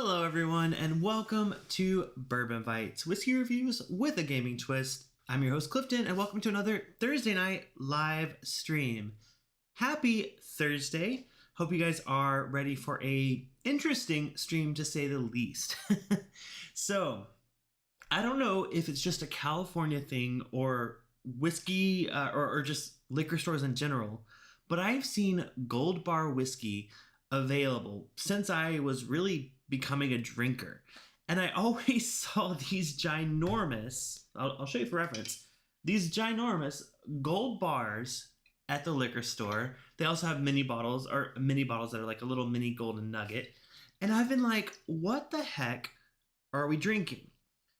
Hello, everyone, and welcome to Bourbon Bites, whiskey reviews with a gaming twist. I'm your host, Clifton, and welcome to another Thursday night live stream. Happy Thursday. Hope you guys are ready for a interesting stream, to say the least. So, I don't know if it's just a California thing or whiskey or just liquor stores in general, but I've seen Gold Bar whiskey available since I was really becoming a drinker. And I always saw these ginormous, I'll show you for reference, these ginormous gold bars at the liquor store. They also have mini bottles that are like a little mini golden nugget. And I've been like, what the heck are we drinking?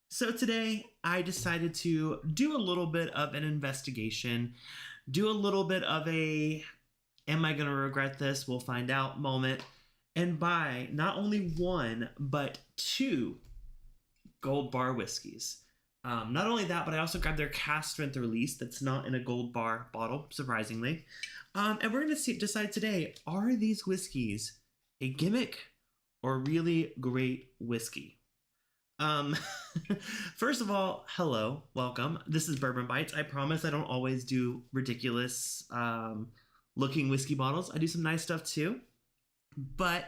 So today I decided to do a little bit of an investigation, do a little bit of a am I going to regret this? We'll find out moment. And buy not only one, but two Gold Bar whiskeys. Not only that, but I also grabbed their Cask strength release that's not in a Gold Bar bottle, surprisingly. And we're going to decide today, are these whiskeys a gimmick or really great whiskey? First of all, hello, welcome. This is Bourbon Bites. I promise I don't always do ridiculous looking whiskey bottles. I do some nice stuff too. But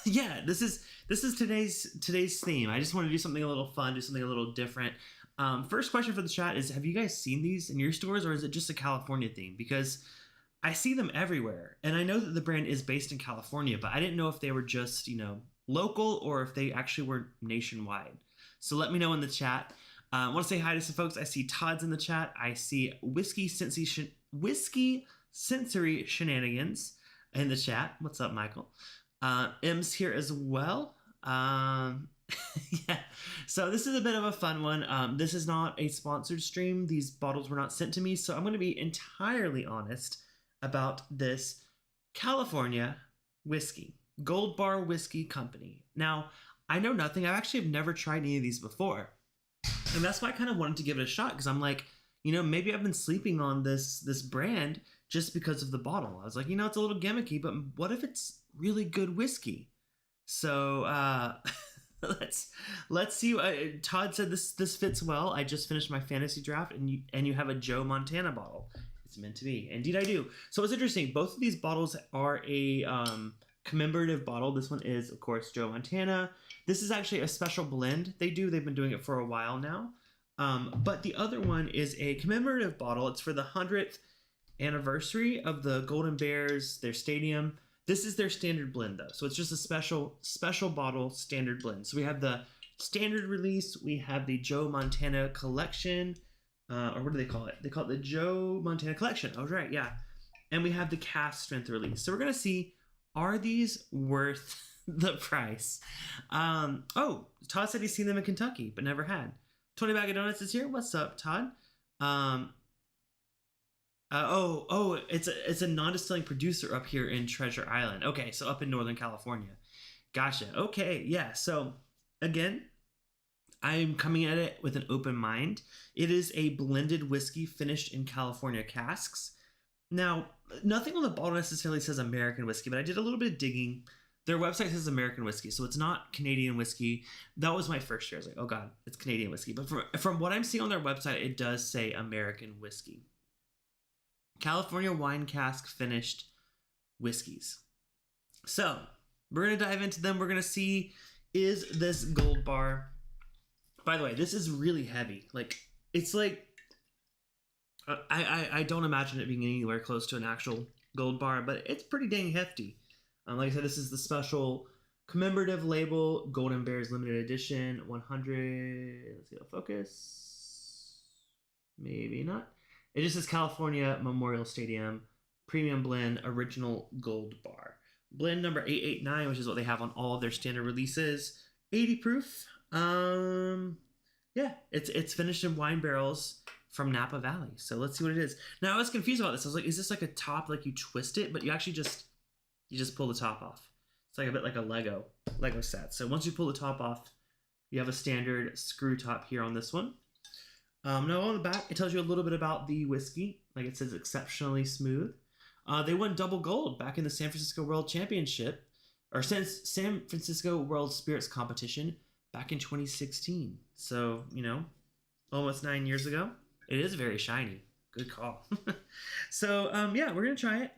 yeah, this is today's theme. I just want to do something a little fun, do something a little different. First question for the chat is, have you guys seen these in your stores, or is it just a California theme? Because I see them everywhere, and I know that the brand is based in California, but I didn't know if they were just, local or if they actually were nationwide. So let me know in the chat. I want to say hi to some folks. I see Todd's in the chat. I see Whiskey Sensory Shenanigans in the chat. What's up, Michael? M's here as well. Yeah. So this is a bit of a fun one. This is not a sponsored stream. These bottles were not sent to me, so I'm going to be entirely honest about this California whiskey. Gold Bar Whiskey Company. Now, I know nothing. I actually have never tried any of these before. And that's why I kind of wanted to give it a shot, because I'm like, maybe I've been sleeping on this brand just because of the bottle. I was like, it's a little gimmicky, but what if it's really good whiskey? So let's see. Todd said this fits well. I just finished my fantasy draft, and you have a Joe Montana bottle. It's meant to be. Indeed, I do. So it's interesting. Both of these bottles are a commemorative bottle. This one is, of course, Joe Montana. This is actually a special blend they've been doing it for a while now. But the other one is a commemorative bottle. It's for the 100th anniversary of the Golden Bears, their stadium. This is their standard blend, though. So it's just a special bottle standard blend. So we have the standard release. We have the Joe Montana collection. Or what do they call it? They call it the Joe Montana collection. Oh, right. Yeah. And we have the Cask strength release. So we're going to see, are these worth the price? Oh, Todd said he's seen them in Kentucky, but never had. 20 Bag of Donuts is here. What's up, Todd? It's a non-distilling producer up here in Treasure Island. Okay, so up in Northern California. Gotcha. Okay, yeah. So again, I'm coming at it with an open mind. It is a blended whiskey finished in California casks. Now, nothing on the bottle necessarily says American whiskey, but I did a little bit of digging. Their website says American whiskey, so it's not Canadian whiskey. That was my first year. I was like, oh God, it's Canadian whiskey. But from what I'm seeing on their website, it does say American whiskey. California wine cask finished whiskeys. So we're going to dive into them. We're going to see, is this Gold Bar? By the way, this is really heavy. It's like, I don't imagine it being anywhere close to an actual Gold Bar, but it's pretty dang hefty. Like I said, this is the special commemorative label, Golden Bears limited edition, 100. Let's see, I'll focus. Maybe not. It just says California Memorial Stadium Premium Blend Original Gold Bar. Blend number 889, which is what they have on all of their standard releases. 80 proof. Yeah, it's finished in wine barrels from Napa Valley. So let's see what it is. Now, I was confused about this. I was like, is this like a top, like you twist it, but you actually just pull the top off. It's like a bit like a Lego set. So once you pull the top off, you have a standard screw top here on this one. Now on the back, it tells you a little bit about the whiskey. Like it says, exceptionally smooth. They won double gold back in the San Francisco World Championship, or since San Francisco World Spirits Competition back in 2016. So, almost 9 years ago. It is very shiny. Good call. So, yeah, we're going to try it.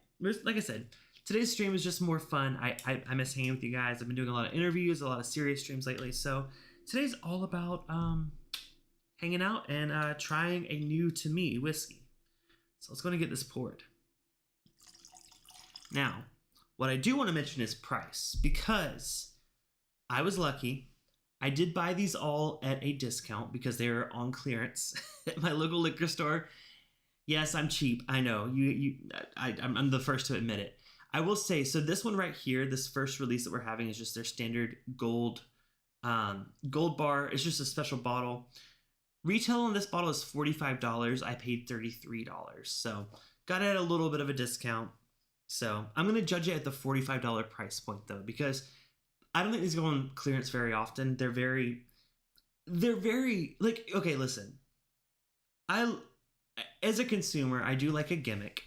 Like I said, today's stream is just more fun. I miss hanging with you guys. I've been doing a lot of interviews, a lot of serious streams lately. So today's all about hanging out and trying a new to me whiskey. So let's go and get this poured. Now, what I do want to mention is price, because I was lucky. I did buy these all at a discount because they were on clearance at my local liquor store. Yes, I'm cheap. I know. I'm the first to admit it. I will say, so this one right here, this first release that we're having is just their standard gold bar. It's just a special bottle. Retail on this bottle is $45. I paid $33. So got it at a little bit of a discount. So I'm going to judge it at the $45 price point though, because I don't think these go on clearance very often. They're very like, okay, listen. As a consumer, I do like a gimmick,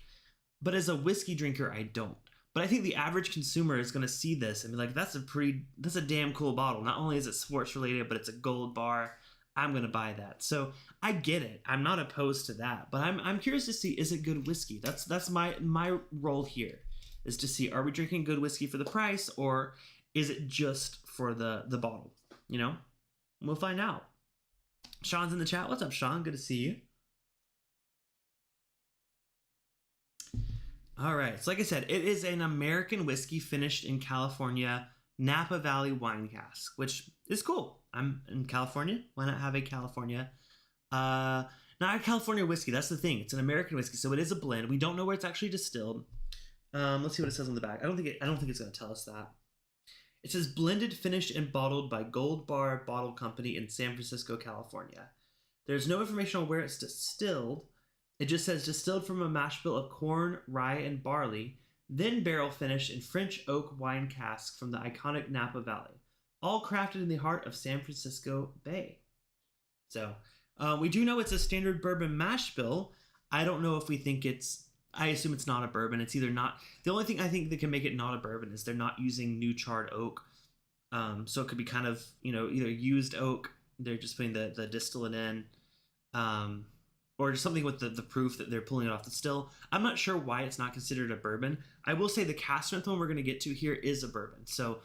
but as a whiskey drinker, I don't. But I think the average consumer is going to see this and be like, that's a damn cool bottle. Not only is it sports related, but it's a gold bar. I'm going to buy that. So I get it. I'm not opposed to that, but I'm curious to see, is it good whiskey? That's my role here, is to see, are we drinking good whiskey for the price, or is it just for the bottle? We'll find out. Sean's in the chat. What's up, Sean? Good to see you. All right. So like I said, it is an American whiskey finished in California, Napa Valley wine cask, which is cool. I'm in California. Why not have a California? Not a California whiskey. That's the thing. It's an American whiskey, so it is a blend. We don't know where it's actually distilled. Let's see what it says on the back. I don't think it's going to tell us that. It says blended, finished, and bottled by Gold Bar Bottle Company in San Francisco, California. There's no information on where it's distilled. It just says distilled from a mash bill of corn, rye, and barley, then barrel finished in French oak wine cask from the iconic Napa Valley, all crafted in the heart of San Francisco Bay. So we do know it's a standard bourbon mash bill. I don't know if we think I assume it's not a bourbon. It's either not. The only thing I think that can make it not a bourbon is they're not using new charred oak. So it could be kind of, either used oak. They're just putting the distillate in. Or just something with the proof that they're pulling it off the still. I'm not sure why it's not considered a bourbon. I will say the cask strength one we're going to get to here is a bourbon. So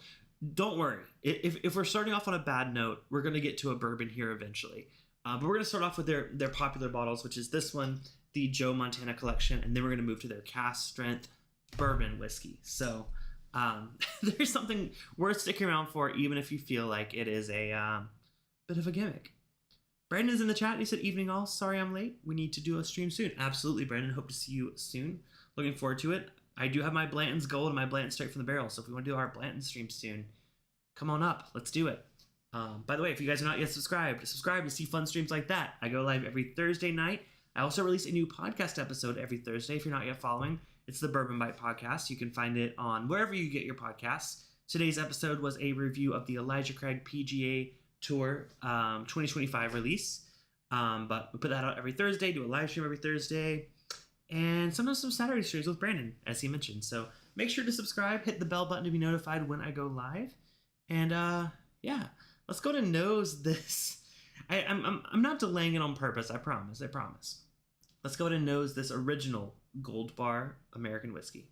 don't worry. If we're starting off on a bad note, we're going to get to a bourbon here eventually. But we're going to start off with their popular bottles, which is this one, the Joe Montana Collection, and then we're going to move to their cask strength bourbon whiskey. So there's something worth sticking around for, even if you feel like it is a bit of a gimmick. Brandon's in the chat. He said, evening all. Sorry I'm late. We need to do a stream soon. Absolutely, Brandon. Hope to see you soon. Looking forward to it. I do have my Blanton's Gold and my Blanton Straight from the Barrel. So if we want to do our Blanton stream soon, come on up. Let's do it. By the way, if you guys are not yet subscribed to see fun streams like that. I go live every Thursday night. I also release a new podcast episode every Thursday. If you're not yet following, it's the Bourbon Bite Podcast. You can find it on wherever you get your podcasts. Today's episode was a review of the Elijah Craig PGA Tour 2025 release. But we put that out every Thursday, do a live stream every Thursday, and sometimes some Saturday streams with Brandon, as he mentioned. So make sure to subscribe, hit the bell button to be notified when I go live. And yeah, let's go to nose this. I'm not delaying it on purpose. I promise. Let's go to nose this original Gold Bar American whiskey.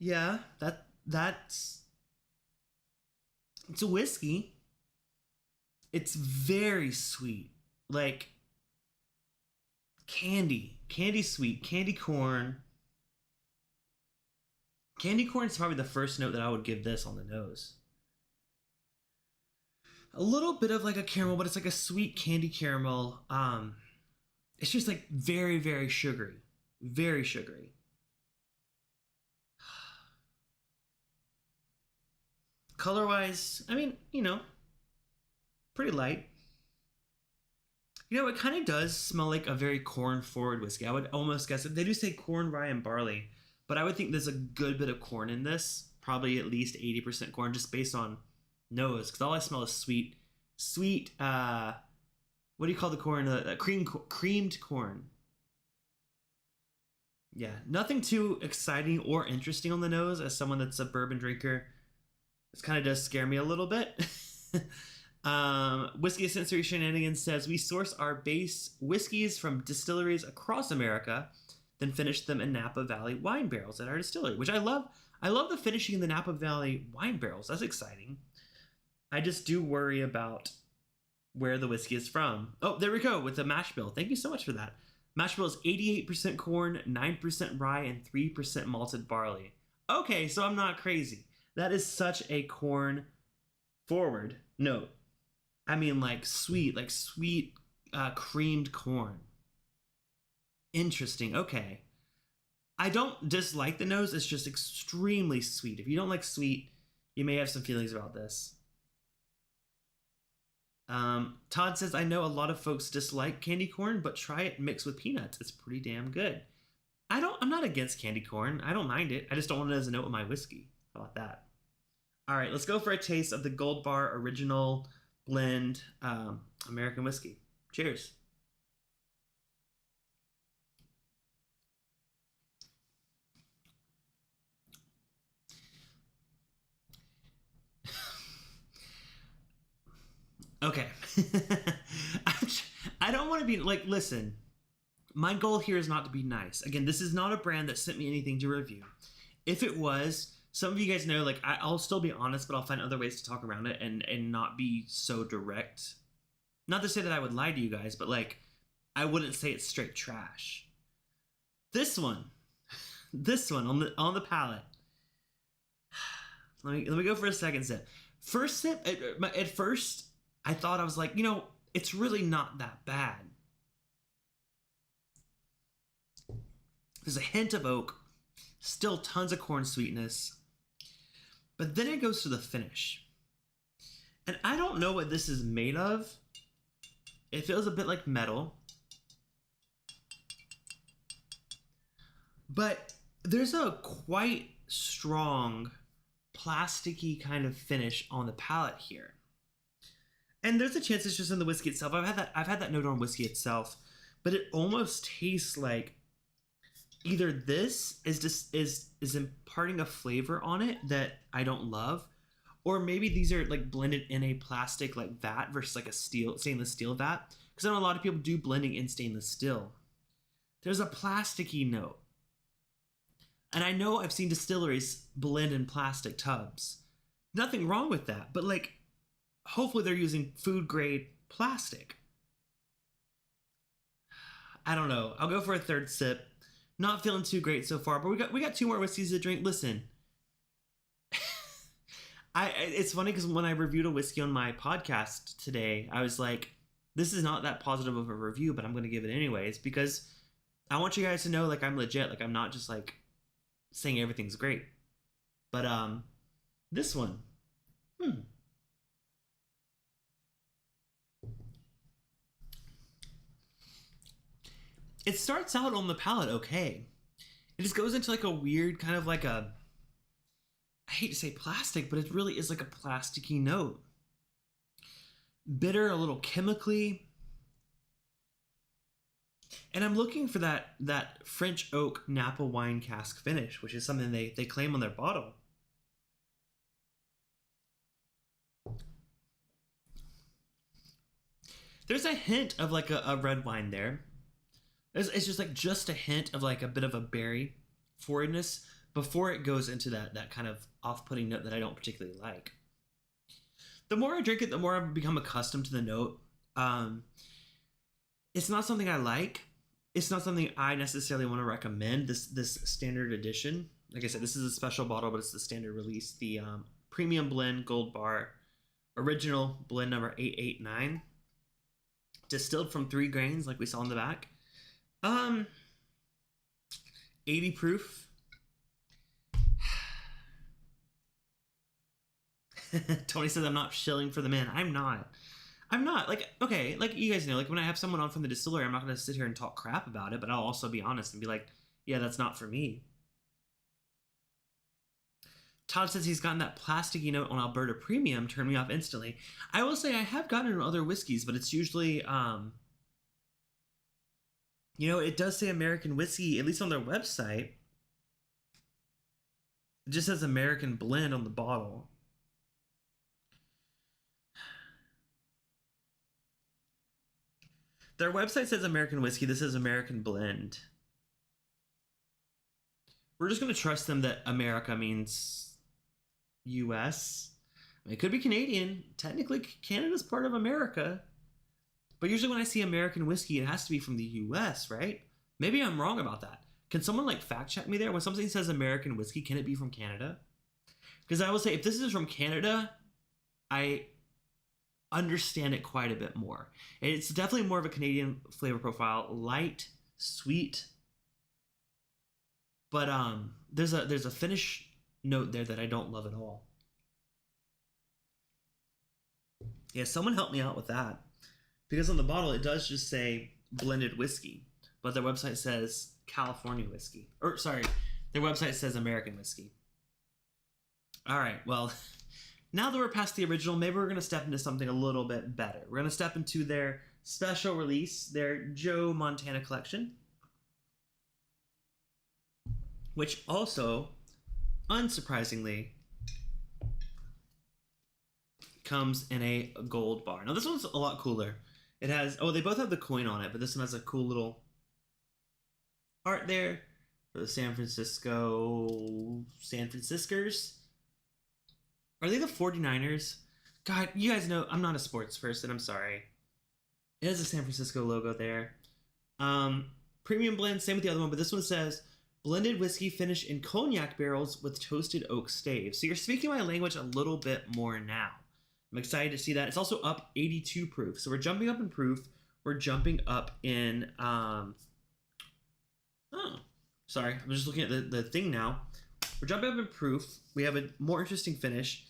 Yeah, that's it's a whiskey. It's very sweet, like candy sweet, candy corn. Candy corn is probably the first note that I would give this on the nose. A little bit of like a caramel, but it's like a sweet candy caramel. It's just like very, very sugary. Very sugary. Color-wise, I mean, pretty light. It kind of does smell like a very corn-forward whiskey. I would almost guess it. They do say corn, rye, and barley, but I would think there's a good bit of corn in this. Probably at least 80% corn, just based on nose, because all I smell is sweet what do you call the corn? Creamed corn. Yeah, nothing too exciting or interesting on the nose. As someone that's a bourbon drinker, this kind of does scare me a little bit. Whiskey Sensory Shenanigans says we source our base whiskeys from distilleries across America, then finish them in Napa Valley wine barrels at our distillery, which I love. I love the finishing in the Napa Valley wine barrels. That's exciting. I just do worry about where the whiskey is from. Oh, there we go with the mash bill. Thank you so much for that. Mash bill is 88% corn, 9% rye, and 3% malted barley. Okay, so I'm not crazy. That is such a corn forward note. I mean, like sweet creamed corn. Interesting. Okay. I don't dislike the nose. It's just extremely sweet. If you don't like sweet, you may have some feelings about this. Todd says, I know a lot of folks dislike candy corn, but try it mixed with peanuts. It's pretty damn good. I'm not against candy corn. I don't mind it. I just don't want it as a note with my whiskey. How about that? All right, let's go for a taste of the Gold Bar Original Blend American whiskey. Cheers. Okay. I don't want to be like, listen, my goal here is not to be nice. Again, this is not a brand that sent me anything to review. If it was, some of you guys know, like, I'll still be honest, but I'll find other ways to talk around it and not be so direct. Not to say that I would lie to you guys, but like, I wouldn't say it's straight trash. This one on the palate. Let me go for a second sip. First sip, at first, I thought, I was like, it's really not that bad. There's a hint of oak, still tons of corn sweetness, but then it goes to the finish. And I don't know what this is made of. It feels a bit like metal. But there's a quite strong plasticky kind of finish on the palate here. And there's a chance it's just in the whiskey itself. I've had that note on whiskey itself, but it almost tastes like either this is imparting a flavor on it that I don't love, or maybe these are like blended in a plastic like vat versus like a stainless steel vat. Because I know a lot of people do blending in stainless steel. There's a plasticky note. And I know I've seen distilleries blend in plastic tubs. Nothing wrong with that, but like, hopefully they're using food grade plastic. I don't know. I'll go for a third sip. Not feeling too great so far, but we got two more whiskeys to drink. Listen, it's funny because when I reviewed a whiskey on my podcast today, I was like, this is not that positive of a review, but I'm going to give it anyways because I want you guys to know, like, I'm legit. Like, I'm not just like saying everything's great. But this one, it starts out on the palate okay. It just goes into like a weird kind of like I hate to say plastic, but it really is like a plasticky note. Bitter, a little chemically. And I'm looking for that French oak Napa wine cask finish, which is something they claim on their bottle. There's a hint of like a red wine there. It's just like just a hint of like a bit of a berry forwardness before it goes into that kind of off-putting note that I don't particularly like. The more I drink it, the more I've become accustomed to the note. It's not something I like. It's not something I necessarily want to recommend. This standard edition. Like I said, this is a special bottle, but it's the standard release. The Premium Blend Gold Bar Original Blend number 889. Distilled from 3 grains, like we saw in the back. 80 proof. Tony says I'm not shilling for the man. I'm not. Like, okay, like you guys know, like when I have someone on from the distillery, I'm not going to sit here and talk crap about it, but I'll also be honest and be like, yeah, that's not for me. Todd says he's gotten that plasticky note on Alberta Premium, turned me off instantly. I will say I have gotten it on other whiskeys, but it's usually, it does say American whiskey, at least on their website. It just says American blend on the bottle. Their website says American whiskey. This is American blend. We're just going to trust them that America means US. I mean, it could be Canadian. Technically, Canada's part of America. But usually when I see American whiskey, it has to be from the US, right? Maybe I'm wrong about that. Can someone fact check me there? When something says American whiskey, can it be from Canada? Because I will say, if this is from Canada, I understand it quite a bit more. It's definitely more of a Canadian flavor profile, light, sweet. But there's a Finnish note there that I don't love at all. Yeah, someone help me out with that. Because on the bottle, it does just say blended whiskey. But their website says California whiskey. Or, sorry, their website says American whiskey. All right, well, now that we're past the original, maybe we're going to step into something a little bit better. We're going to step into their special release, their Joe Montana collection. Which also, unsurprisingly, comes in a gold bar. Now this one's a lot cooler. It has, they both have the coin on it, but this one has a cool little art there for the San Franciscers. Are they the 49ers? God, you guys know I'm not a sports person. I'm sorry. It has a San Francisco logo there. Premium blend, same with the other one, but this one says blended whiskey finished in cognac barrels with toasted oak staves. So you're speaking my language a little bit more now. I'm excited to see that. It's also up 82 proof. So we're jumping up in proof. We're jumping up in... sorry. I'm just looking at the thing now. We're jumping up in proof. We have a more interesting finish.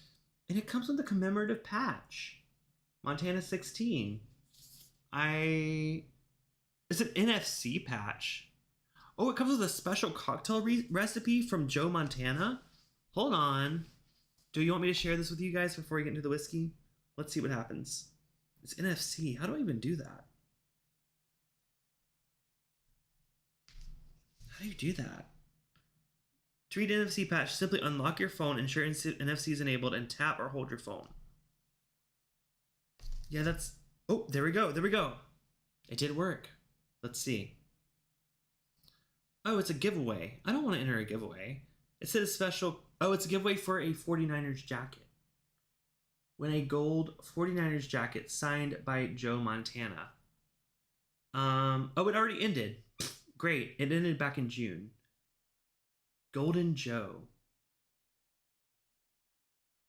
And it comes with a commemorative patch. Montana 16. It's an NFC patch. Oh, it comes with a special cocktail recipe from Joe Montana. Hold on. Do you want me to share this with you guys before we get into the whiskey? Let's see what happens. It's NFC. How do I even do that? How do you do that? To read NFC patch, simply unlock your phone, ensure NFC is enabled, and tap or hold your phone. Yeah, that's... Oh, there we go. There we go. It did work. Let's see. Oh, it's a giveaway. I don't want to enter a giveaway. It says special... Oh, it's a giveaway for a 49ers jacket. Win a gold 49ers jacket signed by Joe Montana. Oh, it already ended. Great. It ended back in June. Golden Joe.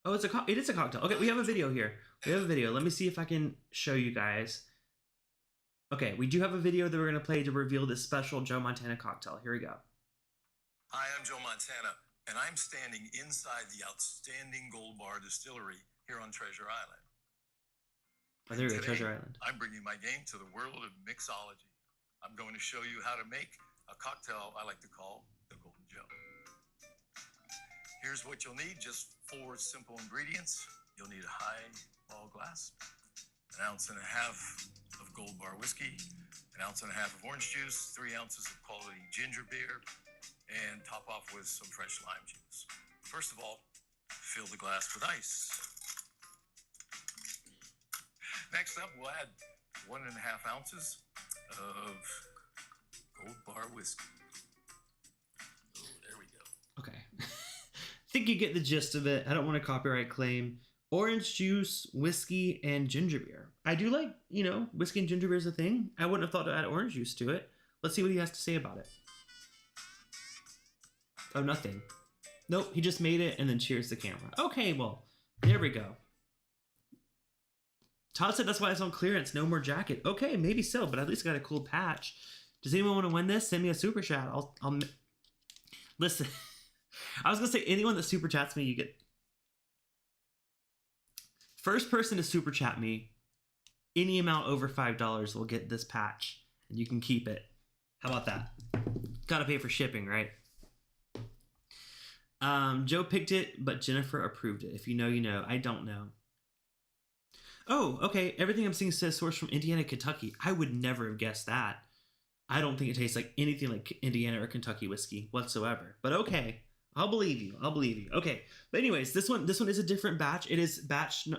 Oh, it is a cocktail. Okay, we have a video here. We have a video. Let me see if I can show you guys. Okay, we do have a video that we're going to play to reveal this special Joe Montana cocktail. Here we go. Hi, I'm Joe Montana, and I'm standing inside the outstanding Gold Bar Distillery here on Treasure Island. Oh, there we go, Treasure Island. I'm bringing my game to the world of mixology. I'm going to show you how to make a cocktail I like to call the Golden Joe. Here's what you'll need, just 4 simple ingredients. You'll need a highball glass, 1.5 ounces of Gold Bar whiskey, 1.5 ounces of orange juice, 3 ounces of quality ginger beer, and top off with some fresh lime juice. First of all, fill the glass with ice. Next up, we'll add 1.5 ounces of Gold Bar whiskey. Oh, there we go. Okay. I think you get the gist of it. I don't want to copyright claim. Orange juice, whiskey, and ginger beer. I do like, whiskey and ginger beer is a thing. I wouldn't have thought to add orange juice to it. Let's see what he has to say about it. Oh, nothing. Nope, he just made it and then cheers the camera. Okay, well, there we go. Todd said that's why it's on clearance. No more jacket. Okay, maybe so, but at least got a cool patch. Does anyone want to win this? Send me a super chat. I'll listen. I was gonna say anyone that super chats me, you get first person to super chat me. Any amount over $5 will get this patch, and you can keep it. How about that? Gotta pay for shipping, right? Joe picked it, but Jennifer approved it. If you know, you know. I don't know. Oh, okay. Everything I'm seeing says sourced from Indiana, Kentucky. I would never have guessed that. I don't think it tastes like anything like Indiana or Kentucky whiskey whatsoever. But okay, I'll believe you. I'll believe you. Okay, but anyways, this one is a different batch. It is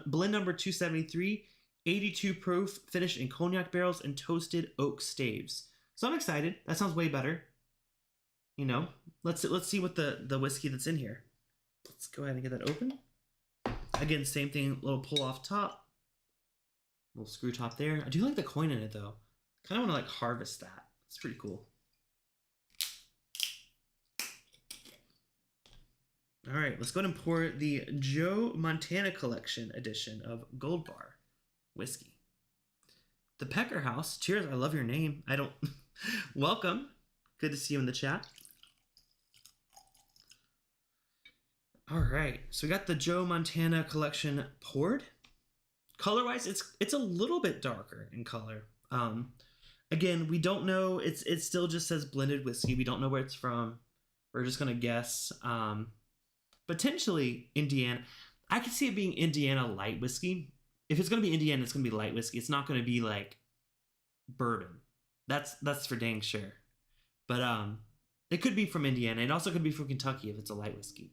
blend number 273, 82 proof, finished in cognac barrels and toasted oak staves. So I'm excited. That sounds way better. You know, let's see what the whiskey that's in here. Let's go ahead and get that open. Again, same thing. Little pull off top. Little screw top there. I do like the coin in it though. Kind of want to like harvest that. It's pretty cool. All right, let's go ahead and pour the Joe Montana Collection edition of Gold Bar whiskey. The Pecker House. Cheers. I love your name. I don't. Welcome. Good to see you in the chat. All right, so we got the Joe Montana Collection poured. Color-wise, it's a little bit darker in color. Again, we don't know. It still just says blended whiskey. We don't know where it's from. We're just gonna guess. Potentially Indiana. I could see it being Indiana light whiskey. If it's gonna be Indiana, it's gonna be light whiskey. It's not gonna be like bourbon. That's for dang sure. But it could be from Indiana. It also could be from Kentucky if it's a light whiskey.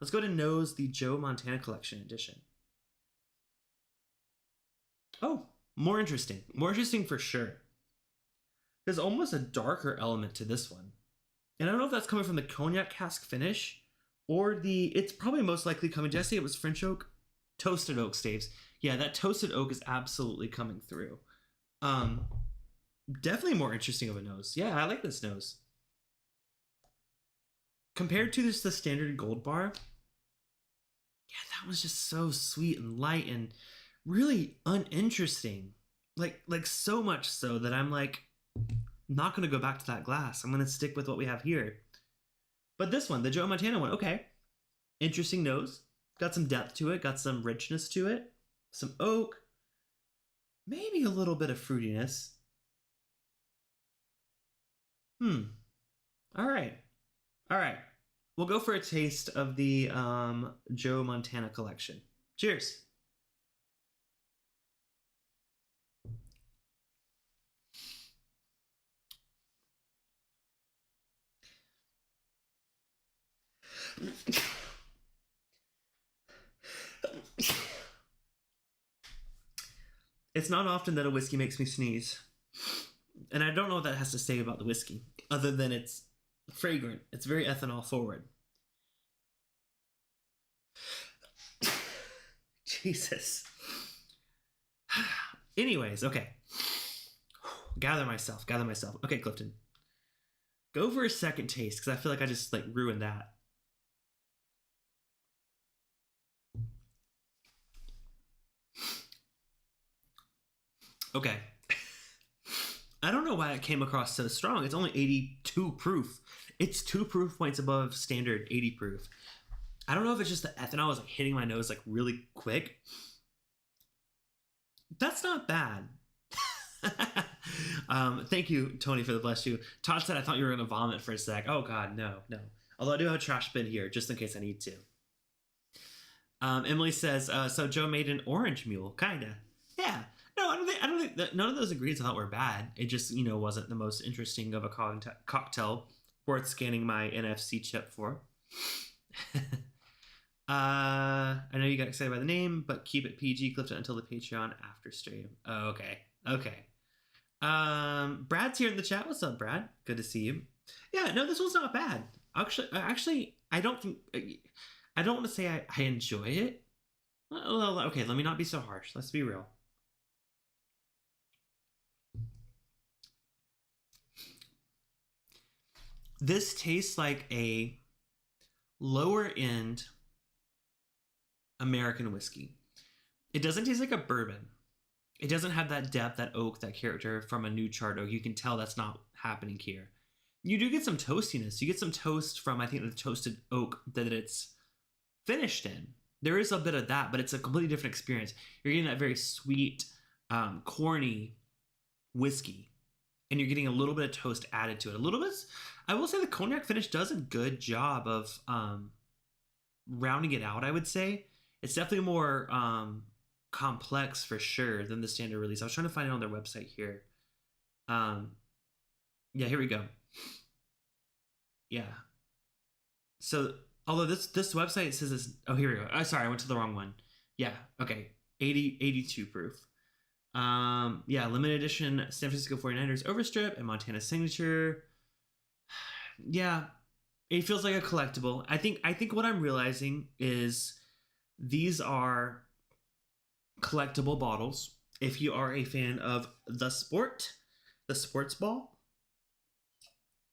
Let's go to nose the Joe Montana Collection edition. Oh, more interesting. More interesting for sure. There's almost a darker element to this one. And I don't know if that's coming from the cognac cask finish or it's probably most likely coming, did I say it was French oak? Toasted oak staves. Yeah, that toasted oak is absolutely coming through. Definitely more interesting of a nose. Yeah, I like this nose. Compared to the standard Gold Bar, yeah, that was just so sweet and light and really uninteresting. Like so much so that I'm like, not going to go back to that glass. I'm going to stick with what we have here. But this one, the Joe Montana one, okay. Interesting nose. Got some depth to it. Got some richness to it. Some oak. Maybe a little bit of fruitiness. All right. We'll go for a taste of the Joe Montana Collection. Cheers. It's not often that a whiskey makes me sneeze. And I don't know what that has to say about the whiskey, other than it's fragrant. It's very ethanol forward. Jesus. Anyways, okay. Gather myself. Okay, Clifton. Go for a second taste, because I feel like I just like ruined that. Okay. I don't know why it came across so strong. It's only 82 proof. It's 2 proof points above standard 80 proof. I don't know if it's just the ethanol was like hitting my nose like really quick. That's not bad. Thank you, Tony, for the bless you. Todd said I thought you were gonna vomit for a sec. Oh God, no. Although I do have a trash bin here just in case I need to. Emily says, so Joe made an orange mule, kinda. Yeah. No, I don't think that none of those ingredients I thought were bad. It just, wasn't the most interesting of a cocktail worth scanning my NFC chip for. I know you got excited by the name, but keep it PG, Clifton, until the Patreon after stream. Oh, okay. Brad's here in the chat. What's up, Brad? Good to see you. Yeah, no, this one's not bad. Actually, I don't want to say I enjoy it. Well, okay, let me not be so harsh. Let's be real. This tastes like a lower end American whiskey. It doesn't taste like a bourbon. It doesn't have that depth, that oak, that character from a new charred oak. You can tell that's not happening here. You do get some toastiness. You get some toast from, I think, the toasted oak that it's finished in. There is a bit of that, but it's a completely different experience. You're getting that very sweet, corny whiskey. And you're getting a little bit of toast added to it. A little bit. I will say the cognac finish does a good job of rounding it out, I would say. It's definitely more complex for sure than the standard release. I was trying to find it on their website here. Yeah, here we go. Yeah. So, although this website says it's... Oh, here we go. Oh, sorry, I went to the wrong one. Yeah, okay. 82 proof. Yeah, limited edition San Francisco 49ers overstrip and Montana signature. Yeah, it feels like a collectible. I think what I'm realizing is these are collectible bottles. If you are a fan of the sport, the sports ball,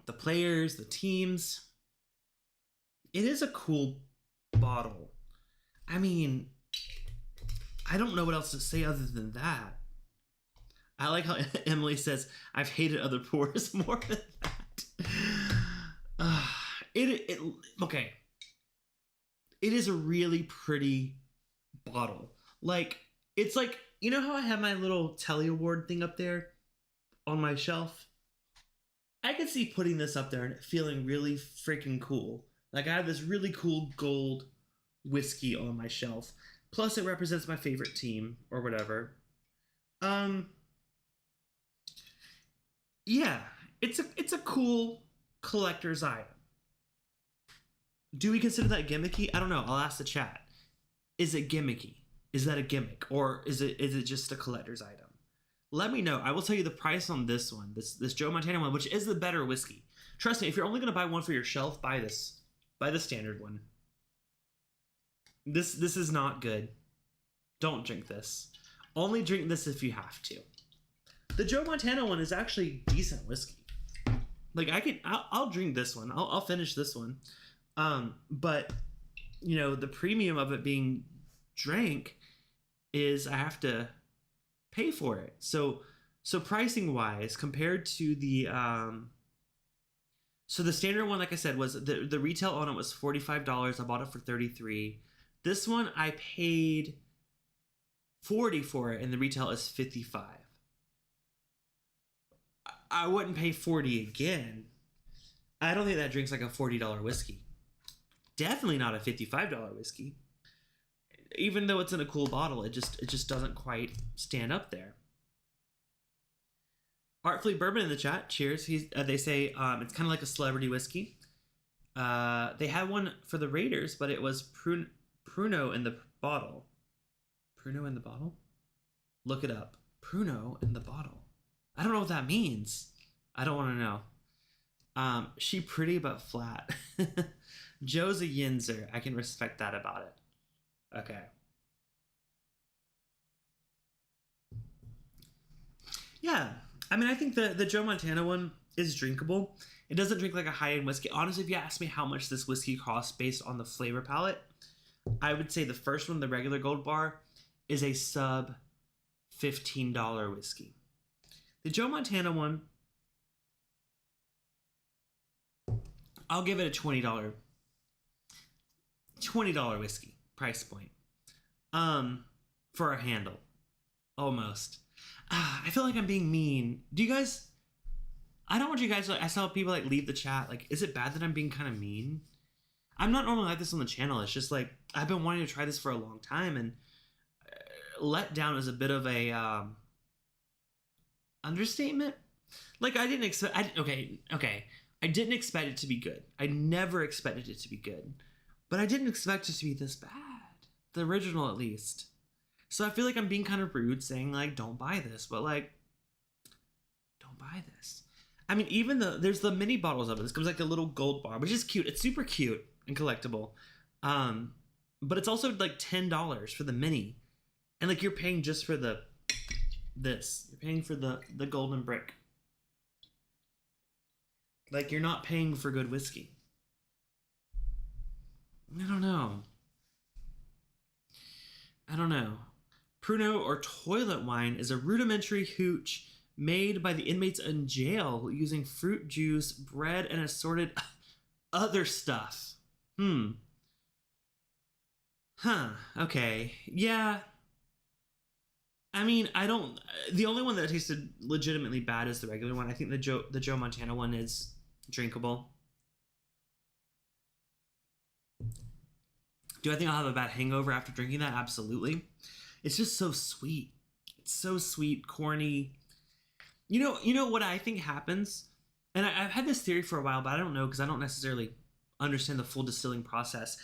the players, the teams, it is a cool bottle. I mean, I don't know what else to say other than that. I like how Emily says, I've hated other pours more than that. Okay. It is a really pretty bottle. Like, it's like, you know how I have my little Telly Award thing up there on my shelf? I could see putting this up there and feeling really freaking cool. Like, I have this really cool gold whiskey on my shelf. Plus, it represents my favorite team or whatever. Yeah, it's a cool collector's item. Do we consider that gimmicky? I don't know. I'll ask the chat. Is it gimmicky? Is that a gimmick, or is it just a collector's item? Let me know. I will tell you the price on this one, this Joe Montana one, which is the better whiskey. Trust me, if you're only going to buy one for your shelf, buy this. Buy the standard one. This is not good. Don't drink this. Only drink this if you have to. The Joe Montana one is actually decent whiskey. Like, I'll drink this one. I'll finish this one. But you know, the premium of it being drank is I have to pay for it. So pricing wise, compared to the so the standard one, like I said, was the retail on it was $45. I bought it for $33. This one I paid $40 for it, and the retail is $55. I wouldn't pay $40 again. I don't think that drink's like a $40 whiskey. Definitely not a $55 whiskey. Even though it's in a cool bottle, it just doesn't quite stand up there. Artfully Bourbon in the chat, cheers. They say it's kind of like a celebrity whiskey. They had one for the Raiders, but it was Pruno in the bottle. Pruno in the bottle? Look it up. Pruno in the bottle. I don't know what that means. I don't want to know. She pretty but flat. Joe's a yinzer. I can respect that about it. Okay. Yeah. I mean, I think the Joe Montana one is drinkable. It doesn't drink like a high-end whiskey. Honestly, if you ask me how much this whiskey costs based on the flavor palette, I would say the first one, the regular Gold Bar, is a sub $15 whiskey. The Joe Montana one, I'll give it a $20 whiskey price point. For a handle. Almost. I feel like I'm being mean. Do you guys... I don't want you guys... I saw people like leave the chat. Like, is it bad that I'm being kind of mean? I'm not normally like this on the channel. It's just like, I've been wanting to try this for a long time, and let down is a bit of a understatement. Like, I didn't expect... Okay. I didn't expect it to be good. I never expected it to be good. But I didn't expect it to be this bad. The original, at least. So I feel like I'm being kind of rude saying, like, don't buy this. But, like, don't buy this. I mean, even there's the mini bottles of it. This comes like a little gold bar, which is cute. It's super cute and collectible. But it's also, like, $10 for the mini. And, like, you're paying just for this. You're paying for the golden brick. Like, you're not paying for good whiskey. I don't know. Pruno or toilet wine is a rudimentary hooch made by the inmates in jail using fruit juice, bread, and assorted other stuff. Okay. Yeah. I mean, the only one that tasted legitimately bad is the regular one. I think the Joe Montana one is drinkable. Do I think I'll have a bad hangover after drinking that? Absolutely. It's just so sweet. It's so sweet, corny. You know what I think happens? And I've had this theory for a while, but I don't know because I don't necessarily understand the full distilling process.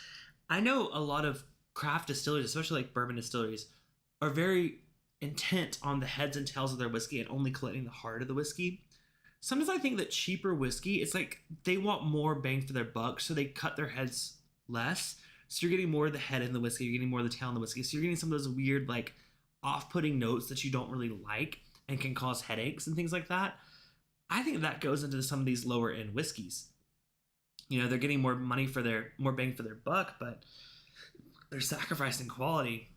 I know a lot of craft distilleries, especially like bourbon distilleries, are very intent on the heads and tails of their whiskey and only collecting the heart of the whiskey. Sometimes I think that cheaper whiskey, it's like they want more bang for their buck, so they cut their heads less. So you're getting more of the head in the whiskey, you're getting more of the tail in the whiskey. So you're getting some of those weird, like, off-putting notes that you don't really like and can cause headaches and things like that. I think that goes into some of these lower-end whiskeys. You know, they're getting more bang for their buck, but they're sacrificing quality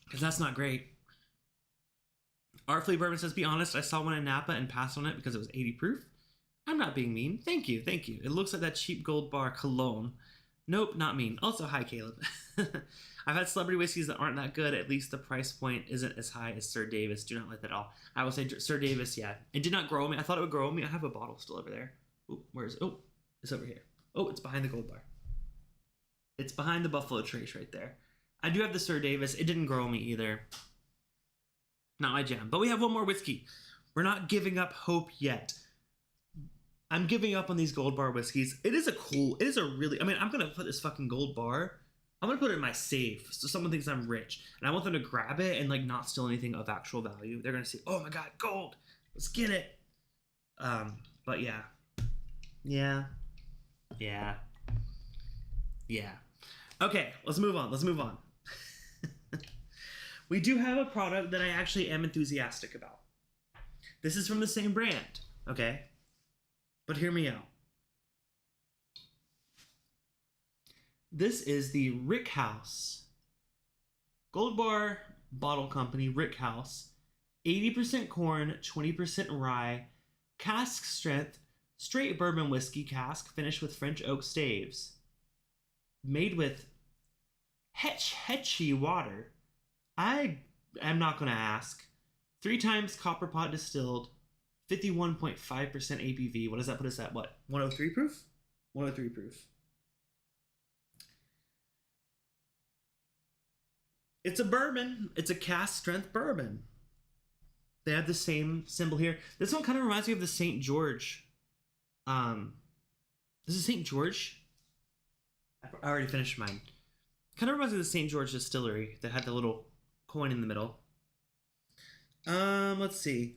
because that's not great. Artfully Bourbon says, be honest, I saw one in Napa and passed on it because it was 80 proof. I'm not being mean. Thank you. It looks like that cheap Gold Bar cologne. Nope, not mean. Also, hi, Caleb. I've had celebrity whiskeys that aren't that good. At least the price point isn't as high as Sir Davis. Do not like that at all. I will say Sir Davis, yeah. It did not grow on me. I thought it would grow on me. I have a bottle still over there. Ooh, where is it? Oh, it's over here. Oh, it's behind the Gold Bar. It's behind the Buffalo Trace right there. I do have the Sir Davis. It didn't grow on me either. Not my jam. But we have one more whiskey. We're not giving up hope yet. I'm giving up on these Gold Bar whiskeys. I'm going to put this fucking Gold Bar, I'm going to put it in my safe so someone thinks I'm rich. And I want them to grab it and, like, not steal anything of actual value. They're going to say, oh my God, gold. Let's get it. But yeah. Okay, let's move on. We do have a product that I actually am enthusiastic about. This is from the same brand, okay? But hear me out. This is the Rickhouse Gold Bar Bottle Company, Rickhouse. 80% corn, 20% rye, cask strength, straight bourbon whiskey cask finished with French oak staves. Made with hetchy water. I am not going to ask. 3 times copper pot distilled, 51.5% ABV. What does that put us at? What? 103 proof? 103 proof. It's a bourbon. It's a cask strength bourbon. They have the same symbol here. This one kind of reminds me of the St. George. This is St. George. I already finished mine. Kind of reminds me of the St. George distillery that had the little coin in the middle. Let's see.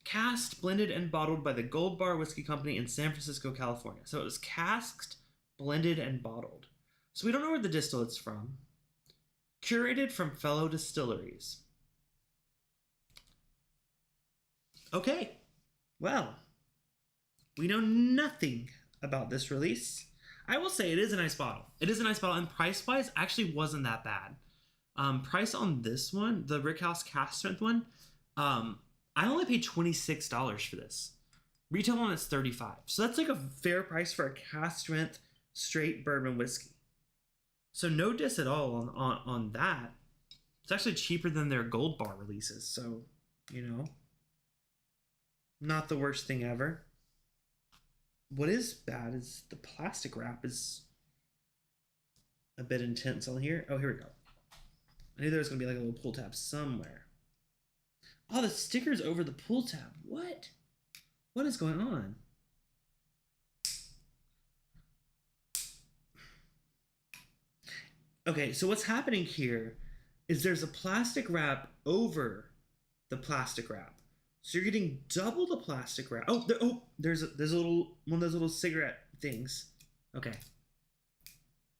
Casked, blended, and bottled by the Gold Bar Whiskey Company in San Francisco, California. So it was casked, blended, and bottled. So we don't know where the distillate's from. Curated from fellow distilleries. Okay. Well, we know nothing about this release. I will say it is a nice bottle. And price-wise, actually wasn't that bad. Price on this one, the Rickhouse Cask Strength one, I only paid $26 for this. Retail on it's $35. So that's like a fair price for a cask strength straight bourbon whiskey. So no diss at all on that. It's actually cheaper than their Gold Bar releases. So, not the worst thing ever. What is bad is the plastic wrap is a bit intense on here. Oh, here we go. I knew there was going to be like a little pull tab somewhere. Oh, the sticker's over the pull tab. What? What is going on? Okay, so what's happening here is there's a plastic wrap over the plastic wrap. So you're getting double the plastic wrap. There's a little one of those little cigarette things. Okay.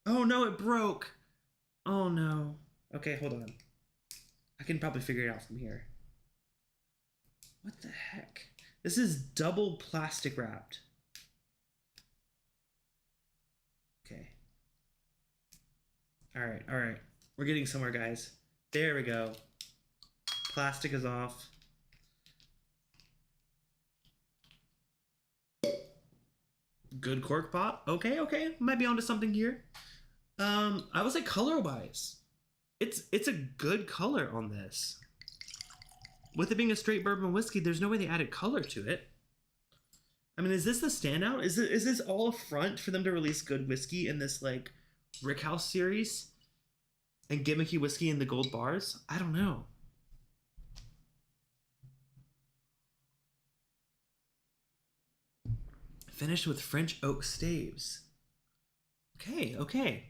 Oh no, it broke. Oh no. Okay, hold on. I can probably figure it out from here. What the heck? This is double plastic wrapped. Okay. All right. We're getting somewhere, guys. There we go. Plastic is off. Good cork pop. Okay. Might be onto something here. I would say color-wise, it's a good color on this. With it being a straight bourbon whiskey, there's no way they added color to it. I mean, is this the standout? Is this all a front for them to release good whiskey in this like Rickhouse series and gimmicky whiskey in the gold bars. I don't know. Finished with French oak staves. Okay.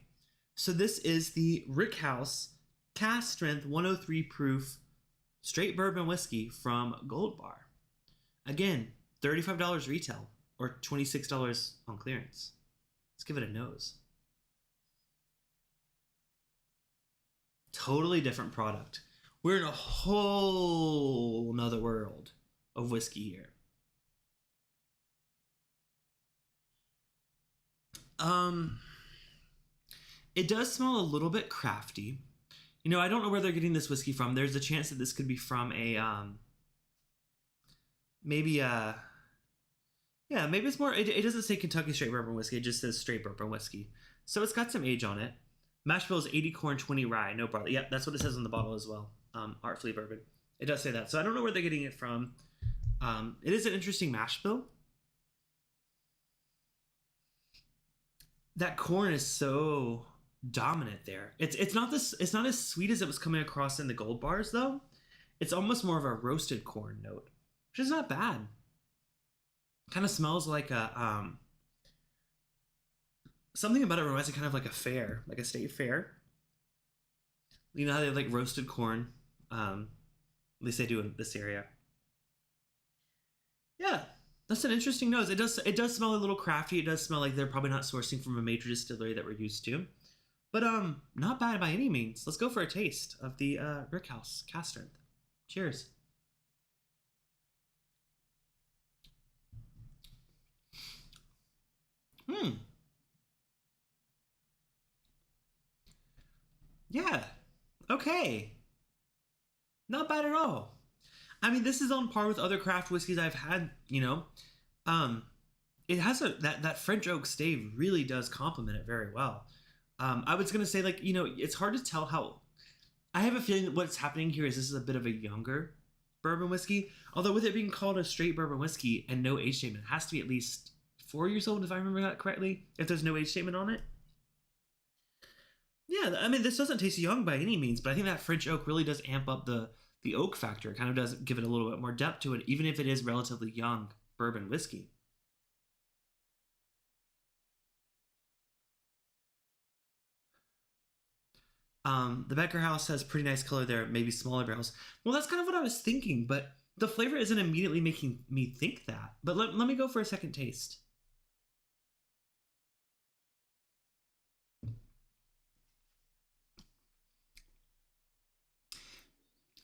So this is the Rickhouse Cask Strength 103 proof straight bourbon whiskey from Gold Bar. Again, $35 retail or $26 on clearance. Let's give it a nose. Totally different product. We're in a whole nother world of whiskey here. It does smell a little bit crafty. You know, I don't know where they're getting this whiskey from. There's a chance that this could be from a maybe it's more. It doesn't say Kentucky straight bourbon whiskey. It just says straight bourbon whiskey. So it's got some age on it. Mash bill is 80 corn, 20 rye, no barley. Yep, that's what it says on the bottle as well. Artfully bourbon. It does say that. So I don't know where they're getting it from. It is an interesting mash bill. That corn is so dominant there. It's not as sweet as it was coming across in the gold bars though. It's almost more of a roasted corn note, which is not bad. Kind of smells like a something about it reminds me kind of like a fair, like a state fair. You know how they have like roasted corn? At least they do in this area. Yeah, that's an interesting nose. It does smell a little crafty. It does smell like they're probably not sourcing from a major distillery that we're used to. But not bad by any means. Let's go for a taste of the Rickhouse Cask Strength. Cheers. Yeah. Okay. Not bad at all. I mean, this is on par with other craft whiskeys I've had, you know. It has that French oak stave really does complement it very well. I was gonna say, like, you know, it's hard to tell how. I have a feeling that what's happening here is this is a bit of a younger bourbon whiskey. Although with it being called a straight bourbon whiskey and no age statement, it has to be at least 4 years old if I remember that correctly. If there's no age statement on it. Yeah, I mean, this doesn't taste young by any means, but I think that French oak really does amp up the oak factor. It kind of does give it a little bit more depth to it, even if it is relatively young bourbon whiskey. The Becker House has pretty nice color there, maybe smaller barrels. Well, that's kind of what I was thinking, but the flavor isn't immediately making me think that. But let me go for a second taste.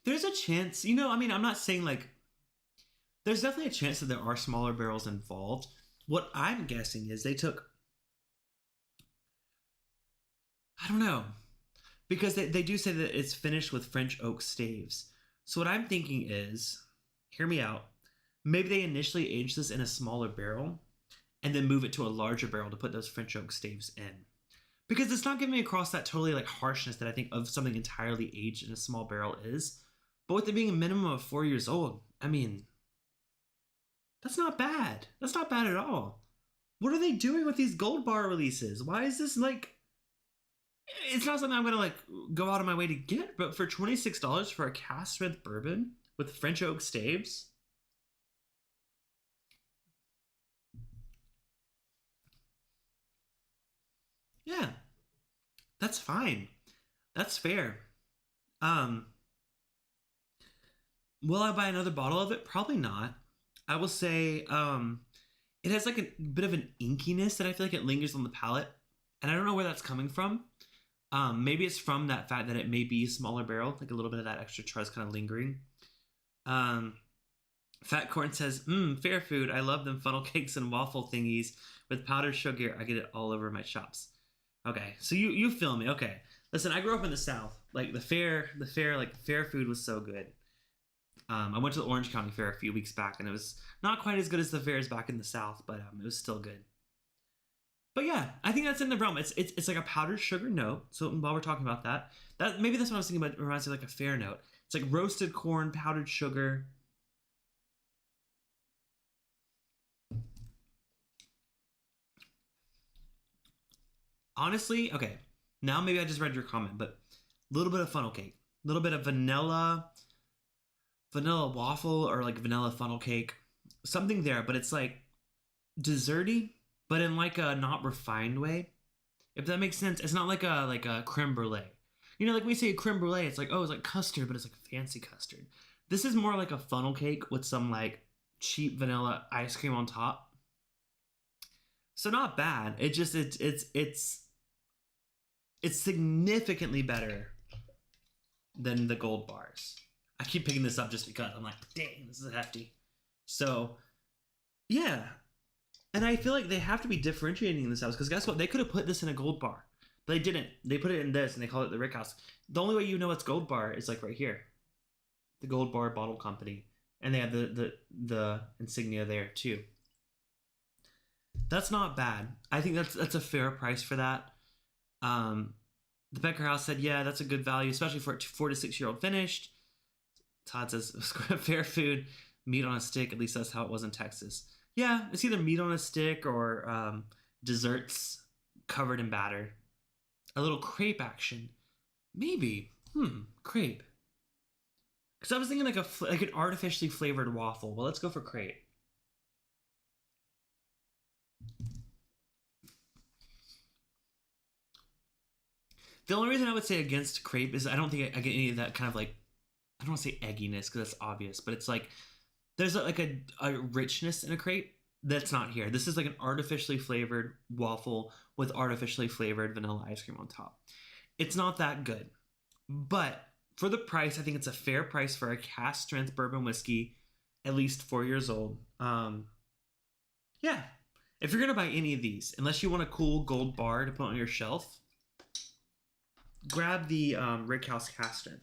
There's a chance, you know, I mean, I'm not saying like, there's definitely a chance that there are smaller barrels involved. What I'm guessing is they took, I don't know, because they do say that it's finished with French oak staves. So what I'm thinking is, hear me out, maybe they initially aged this in a smaller barrel and then move it to a larger barrel to put those French oak staves in. Because it's not giving me across that totally like harshness that I think of something entirely aged in a small barrel is. But with it being a minimum of 4 years old, I mean, that's not bad. That's not bad at all. What are they doing with these gold bar releases? Why is this like, it's not something I'm gonna like go out of my way to get, but for $26 for a cask strength bourbon with French oak staves, yeah, that's fine. That's fair. Um, will I buy another bottle of it? Probably not. I will say, it has like a bit of an inkiness that I feel like it lingers on the palate, and I don't know where that's coming from. Maybe it's from that fact that it may be a smaller barrel, like a little bit of that extra trust kind of lingering. Um, Fat Corn says, fair food. I love them funnel cakes and waffle thingies with powdered sugar. I get it all over my chops. Okay, so you feel me. Okay, listen, I grew up in the South. Like fair food was so good. I went to the Orange County Fair a few weeks back, and it was not quite as good as the fairs back in the South, but it was still good. But yeah, I think that's in the realm. It's like a powdered sugar note. So while we're talking about that maybe that's what I was thinking about. It reminds me of like a fair note. It's like roasted corn, powdered sugar. Honestly, okay. Now maybe I just read your comment, but a little bit of funnel cake, a little bit of vanilla waffle, or like vanilla funnel cake, something there, but it's like desserty, but in like a not refined way. If that makes sense. It's not like a creme brulee. You know, like we say creme brulee, it's like, oh, it's like custard, but it's like fancy custard. This is more like a funnel cake with some like cheap vanilla ice cream on top. So not bad. It's significantly better than the gold bars. I keep picking this up just because I'm like, dang, this is hefty. So yeah. And I feel like they have to be differentiating themselves, because guess what? They could have put this in a gold bar, but they didn't. They put it in this, and they call it the Rickhouse. The only way you know it's gold bar is like right here, the Gold Bar Bottle Company, and they have the insignia there too. That's not bad. I think that's a fair price for that. The Becker House said, yeah, that's a good value, especially for a 4 to 6 year old finished. Todd says, fair food, meat on a stick. At least that's how it was in Texas. Yeah, it's either meat on a stick or desserts covered in batter. A little crepe action. Maybe. Crepe. Because I was thinking like an artificially flavored waffle. Well, let's go for crepe. The only reason I would say against crepe is I don't think I get any of that kind of like, I don't want to say egginess because that's obvious, but it's like there's like a richness in a crepe that's not here. This is like an artificially flavored waffle with artificially flavored vanilla ice cream on top. It's not that good, but for the price, I think it's a fair price for a cask strength bourbon whiskey, at least 4 years old. Yeah, if you're gonna buy any of these, unless you want a cool gold bar to put on your shelf, grab the Rickhouse cask strength.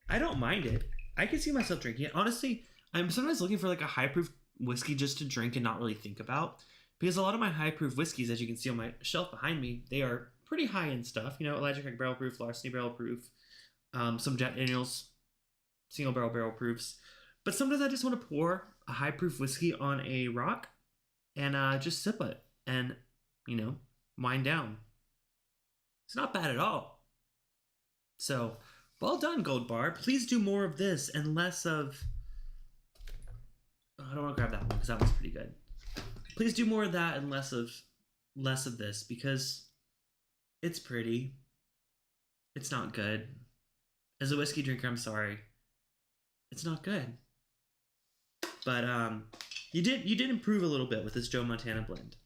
I don't mind it. I can see myself drinking it. Honestly, I'm sometimes looking for like a high proof whiskey just to drink and not really think about, because a lot of my high proof whiskeys, as you can see on my shelf behind me, they are pretty high end stuff. You know, Elijah Craig barrel proof, Larceny barrel proof, some Jack Daniels single barrel proofs. But sometimes I just want to pour a high proof whiskey on a rock and just sip it and, you know, wind down. It's not bad at all. So, well done, Gold Bar. Please do more of this and less of... I don't want to grab that one because that one's pretty good. Please do more of that and less of this, because it's pretty. It's not good. As a whiskey drinker, I'm sorry. It's not good. But you did improve a little bit with this Joe Montana blend.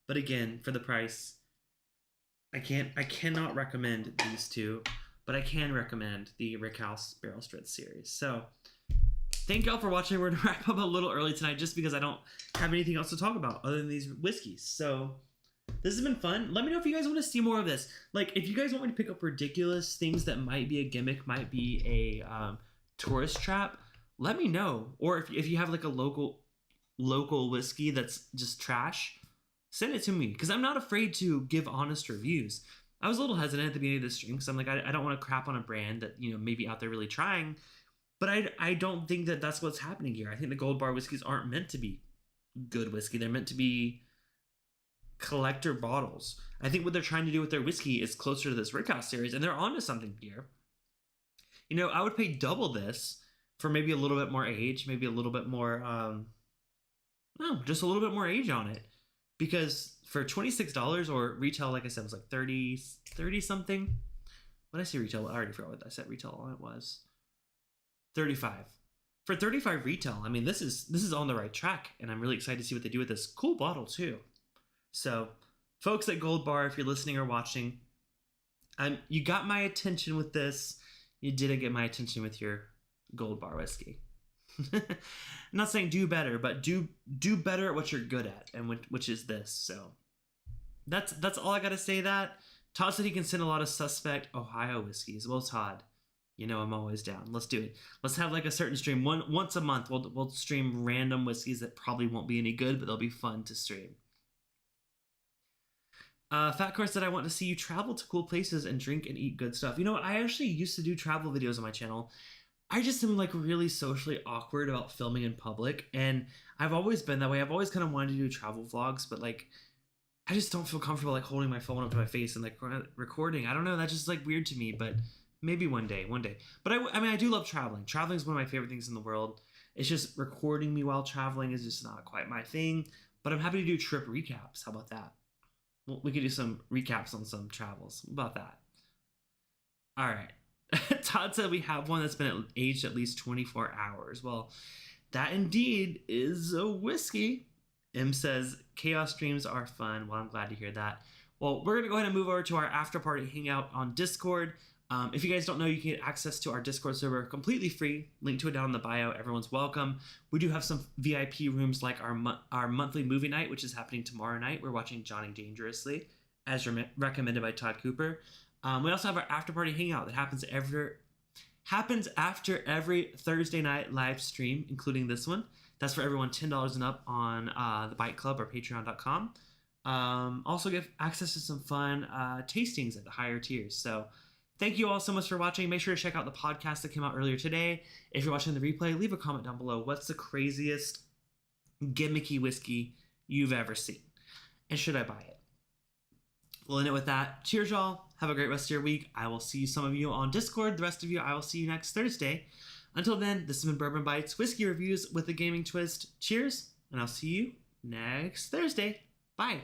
But again, for the price, I cannot recommend these two, but I can recommend the Rickhouse Barrel Strength series. So thank y'all for watching. We're going to wrap up a little early tonight just because I don't have anything else to talk about other than these whiskeys. So this has been fun. Let me know if you guys want to see more of this. Like, if you guys want me to pick up ridiculous things that might be a gimmick, might be a tourist trap, let me know. Or if you have like a local whiskey that's just trash, send it to me, because I'm not afraid to give honest reviews. I was a little hesitant at the beginning of this stream because I'm like, I don't want to crap on a brand that, you know, maybe out there really trying. But I don't think that that's what's happening here. I think the Gold Bar whiskeys aren't meant to be good whiskey. They're meant to be collector bottles. I think what they're trying to do with their whiskey is closer to this Rickhouse series, and they're onto something here. You know, I would pay double this for maybe a little bit more age, maybe a little bit more, just a little bit more age on it. Because for $26 or retail, like I said, was like 30 something. What did I say retail? I already forgot what I said retail on it was. 35. For 35 retail, I mean, this is on the right track, and I'm really excited to see what they do with this cool bottle too. So, folks at Gold Bar, if you're listening or watching, you got my attention with this. You didn't get my attention with your Gold Bar whiskey. I'm not saying do better, but do better at what you're good at, and which is this. So that's all I gotta say. That Todd said he can send a lot of suspect Ohio whiskeys. Well, Todd, you know I'm always down. Let's do it. Let's have like a certain stream once a month. We'll stream random whiskeys that probably won't be any good, but they'll be fun to stream. Fat Car said, I want to see you travel to cool places and drink and eat good stuff. You know what? I actually used to do travel videos on my channel. I just am like really socially awkward about filming in public, and I've always been that way. I've always kind of wanted to do travel vlogs, but like I just don't feel comfortable like holding my phone up to my face and like recording. I don't know. That's just like weird to me, but maybe one day. But I mean, I do love traveling. Traveling is one of my favorite things in the world. It's just recording me while traveling is just not quite my thing, but I'm happy to do trip recaps. How about that? Well, we could do some recaps on some travels. How about that? All right. Todd said we have one that's been aged at least 24 hours. Well, that indeed is a whiskey. M says, chaos streams are fun. Well, I'm glad to hear that. Well, we're going to go ahead and move over to our after party hangout on Discord. If you guys don't know, you can get access to our Discord server completely free. Link to it down in the bio. Everyone's welcome. We do have some VIP rooms like our monthly movie night, which is happening tomorrow night. We're watching Johnny Dangerously, as recommended by Todd Cooper. We also have our after party hangout that happens after every Thursday night live stream, including this one. That's for everyone $10 and up on the Bite Club or patreon.com. Also give access to some fun tastings at the higher tiers. So thank you all so much for watching. Make sure to check out the podcast that came out earlier today. If you're watching the replay, leave a comment down below. What's the craziest gimmicky whiskey you've ever seen? And should I buy it? We'll end it with that. Cheers, y'all. Have a great rest of your week. I will see some of you on Discord. The rest of you, I will see you next Thursday. Until then, this has been Bourbon Bites Whiskey Reviews with a gaming twist. Cheers, and I'll see you next Thursday. Bye.